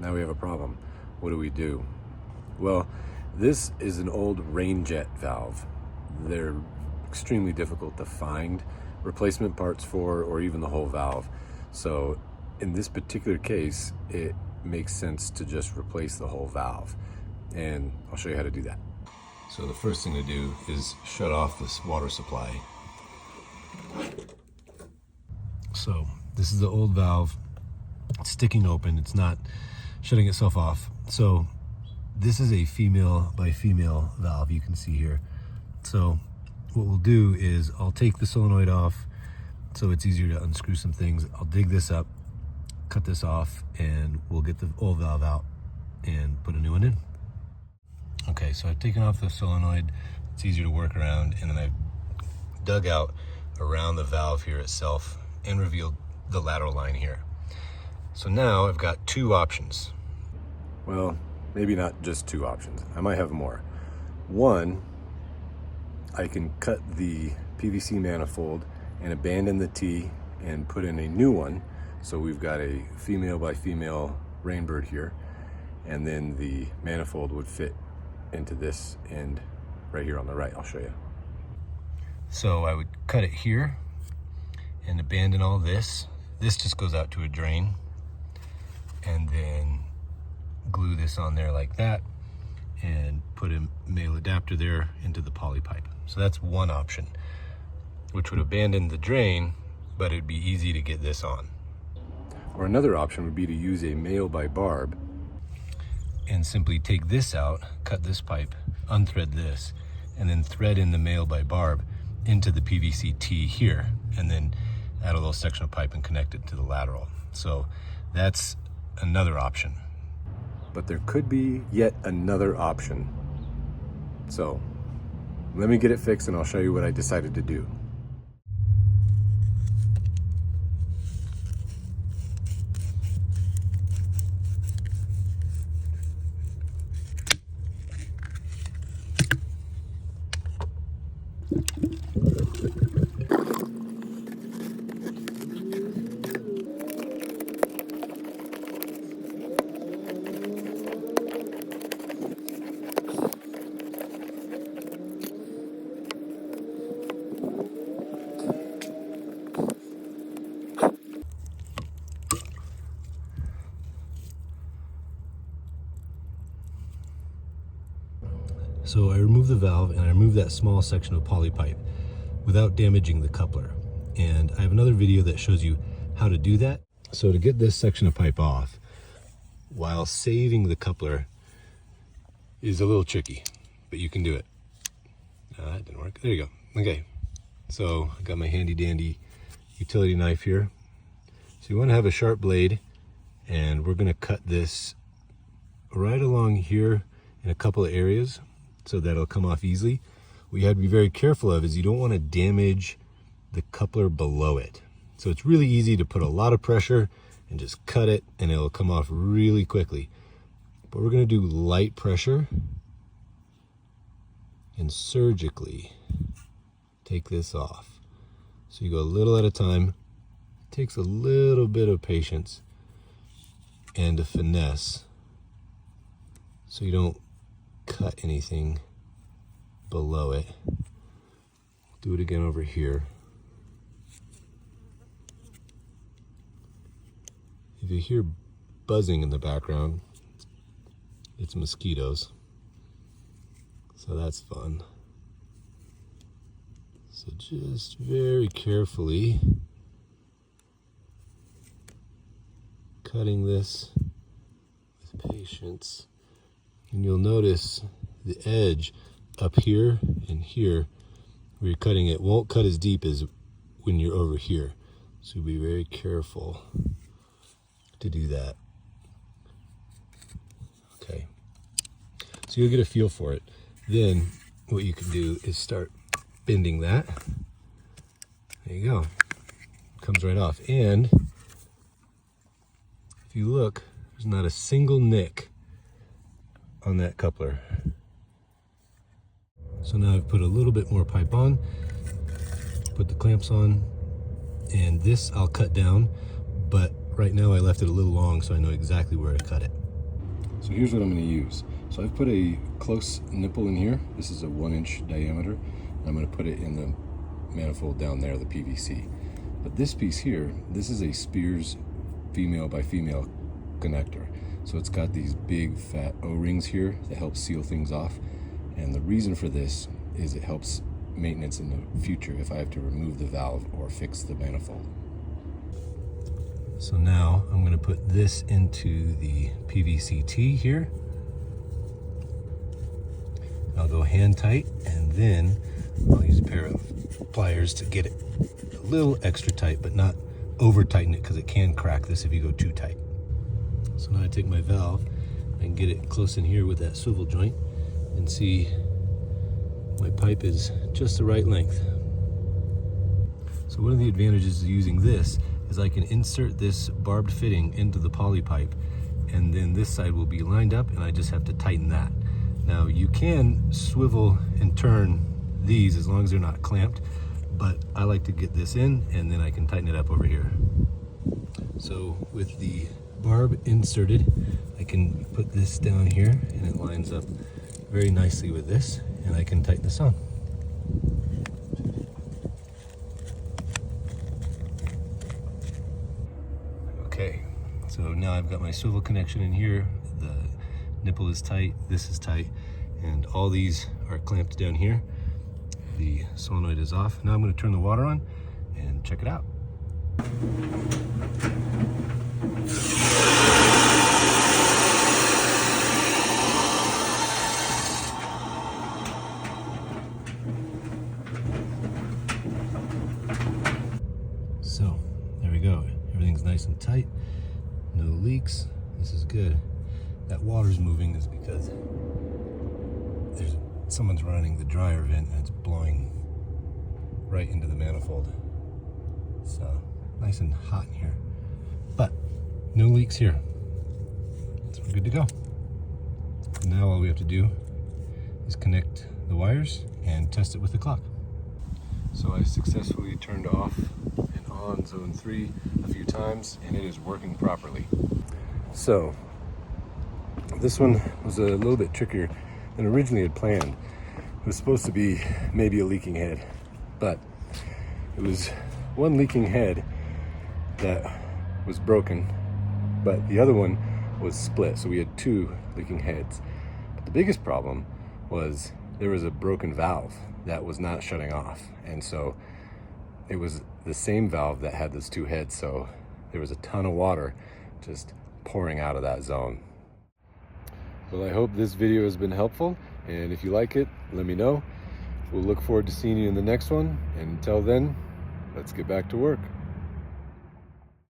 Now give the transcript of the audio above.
Now we have a problem. What do we do? Well, this is an old rain jet valve. They're extremely difficult to find replacement parts for, or even the whole valve. So in this particular case, it makes sense to just replace the whole valve. And I'll show you how to do that. So the first thing to do is shut off this water supply. So this is the old valve. It's sticking open. It's not shutting itself off. So this is a female by female valve, you can see here. So what we'll do is I'll take the solenoid off so it's easier to unscrew some things. I'll dig this up, cut this off, and we'll get the old valve out and put a new one in. Okay, so I've taken off the solenoid. It's easier to work around, and then I've dug out around the valve here itself and revealed the lateral line here. So now I've got two options. Well, maybe not just two options. I might have more. One, I can cut the PVC manifold and abandon the T and put in a new one. So we've got a female by female rainbird here, and then the manifold would fit into this end right here on the right. I'll show you. So I would cut it here and abandon all this. This just goes out to a drain, and then glue this on there like that and put a male adapter there into the poly pipe. So that's one option, which would abandon the drain, but it'd be easy to get this on. Or another option would be to use a male by barb and simply take this out, cut this pipe, unthread this, and then thread in the male by barb into the PVC T here, and then add a little section of pipe and connect it to the lateral. So that's another option. But there could be yet another option. So let me get it fixed and I'll show you what I decided to do. So I removed the valve and I removed that small section of poly pipe without damaging the coupler. And I have another video that shows you how to do that. So to get this section of pipe off while saving the coupler is a little tricky, but you can do it. That didn't work. There you go. Okay, so I got my handy dandy utility knife here. So you want to have a sharp blade, and we're going to cut this right along here in a couple of areas so that it'll come off easily. What you have to be very careful of is you don't want to damage the coupler below it. So it's really easy to put a lot of pressure and just cut it, and it'll come off really quickly. But we're going to do light pressure and surgically take this off. So you go a little at a time. It takes a little bit of patience and a finesse so you don't cut anything below it. Do it again over here. If you hear buzzing in the background, it's mosquitoes. So that's fun. So just very carefully cutting this with patience. And you'll notice the edge up here and here where you're cutting it won't cut as deep as when you're over here. So be very careful to do that. Okay. So you'll get a feel for it. Then what you can do is start bending that. There you go. It comes right off. And if you look, there's not a single nick on that coupler. So now I've put a little bit more pipe on, put the clamps on, and this I'll cut down, but right now I left it a little long so I know exactly where to cut it. So here's what I'm going to use. So I've put a close nipple in here. This is a 1-inch diameter. I'm going to put it in the manifold down there, the PVC. But this piece here, this is a Spears female by female connector. So it's got these big fat O-rings here that help seal things off. And the reason for this is it helps maintenance in the future if I have to remove the valve or fix the manifold. So now I'm going to put this into the PVC T here. I'll go hand tight, and then I'll use a pair of pliers to get it a little extra tight, but not over tighten it because it can crack this if you go too tight. So now I take my valve and get it close in here with that swivel joint and see my pipe is just the right length. So one of the advantages of using this is I can insert this barbed fitting into the poly pipe, and then this side will be lined up and I just have to tighten that. Now you can swivel and turn these as long as they're not clamped, but I like to get this in and then I can tighten it up over here. So with the barb inserted, I can put this down here and it lines up very nicely with this, and I can tighten this on. Okay, so now I've got my swivel connection in here. The nipple is tight, this is tight, and all these are clamped down here. The solenoid is off. Now I'm going to turn the water on and check it out. So there we go. Everything's nice and tight. No leaks. This is good. That water's moving is because someone's running the dryer vent and it's blowing right into the manifold. So nice and hot in here, but no leaks here. So we're good to go. Now all we have to do is connect the wires and test it with the clock. So I successfully turned off and on zone 3 a few times, and it is working properly. So this one was a little bit trickier than originally had planned. It was supposed to be maybe a leaking head, but it was one leaking head that was broken, but the other one was split. So we had 2 leaking heads. But the biggest problem was there was a broken valve that was not shutting off. And so it was the same valve that had those 2 heads. So there was a ton of water just pouring out of that zone. Well, I hope this video has been helpful, and if you like it, let me know. We'll look forward to seeing you in the next one, and until then, let's get back to work.